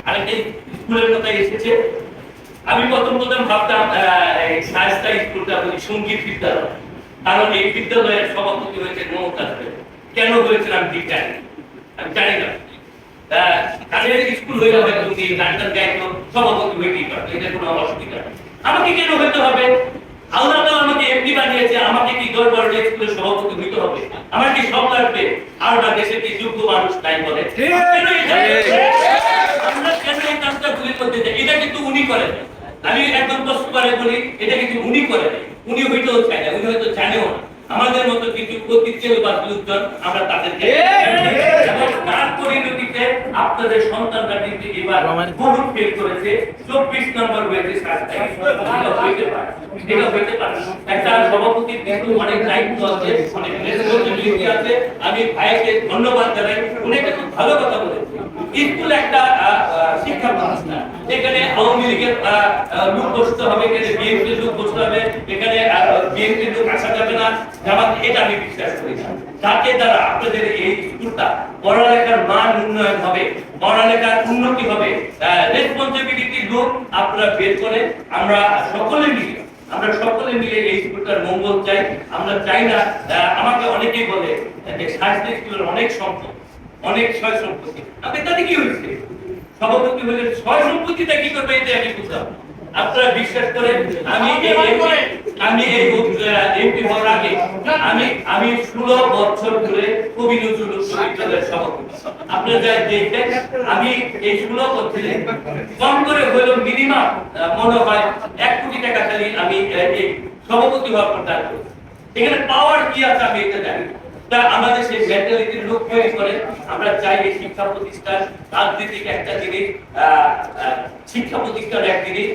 আরেকটা স্কুলের কথা এসেছে। আমি প্রথম ভাবতাম শায়েস্তা স্কুলটা বলি সঙ্গীত বিদ্যালয়, কারণ এই বিদ্যালয়ের সভাপতি হয়েছে মমতা। কেন হয়েছিল আমি ঠিক জানি, আমি জানি না। কাজের স্কুল হইলে হয়তো উনি গান গাইতো, সভাপতি হইতেই পারতো, এটা কোনো অসুবিধা নেই। আমাকে কেন হইতে হবে? আল্লাহ তো আমাকে এমপি বানিয়েছে, আমাকে কি দরবার স্কুলের সভাপতি হইতে হবে? আমার কি সব লাগবে? আর না দেশে কি যোগ্য মানুষ নাই বলে? আমরা কেন এই কাজটা ভুল করতে চাই? এটা কিন্তু উনি করেন। আমি একদম কষ্ট করে বলি, এটা কিন্তু উনি করেন। উনি হইতেও চায় না, উনি হয়তো জানেও না। আমাদের মতো কিছু প্রতিষ্ঠান বা লোকজন আমরা তাদেরকে তার পরিণতিতে আপনাদের সন্তানরা কিন্তু এবার বহু ফেল করেছে, 24 নম্বর হয়েছে। এটা হইতে পারে একটা সভাপতির কিন্তু অনেক দায়িত্ব আছে, অনেক রেসপন্সিবিলিটি আছে। আমি ভাইকে ধন্যবাদ জানাই, উনি একটা খুব ভালো কথা বলেছেন। স্কুল একটা শিক্ষা প্রতিষ্ঠান, এখানে আওয়ামী লীগের লোক বসতে হবে, এখানে বিএনপির লোক বসতে হবে, এখানে বিএনপির লোক আসা যাবে না, জামাত, এটা আমি বিশ্বাস করি না। যাকে দ্বারা আপনাদের এই স্কুলটা পড়ালেখার মান উন্নয়ন হবে, পড়ালেখার উন্নতি হবে, রেসপন্সিবিলিটি লোক আপনারা বের করে আমরা সকলে মিলে এই স্কুলটার মঙ্গল চাই। আমরা চাই না, আমাকে অনেকেই বলে যে শায়েস্তা স্কুলের অনেক সম্পদ, অনেক সয় সম্পত্তি। আপনি তাতে কি হয়েছে? সভাপতি হলে সয় সম্পত্তিটা কি করবে এটা আমি বুঝলাম। আপনারা বিশ্বাস করেন, আমি এই এমপি হওয়ার আগে আমি 16 বছর ধরে কবি নজরুল বিশ্ববিদ্যালয়ের সভাপতি। আপনারা যাই দেখবেন, আমি এই 16 বছরে কম করে হলো মিনিমাম মনে হয় 1 কোটি টাকা খালি আমি এই সভাপতি হওয়ার পর দান করি। এখানে পাওয়ার কি আছে আমি এটা জানি। তা আমাদের সেই মেন্টালিটির লোক তৈরি করে আমরা চাই এই শিক্ষা প্রতিষ্ঠান রাজনীতিক একটা জিনিস, শিক্ষা প্রতিষ্ঠান এক জিনিস।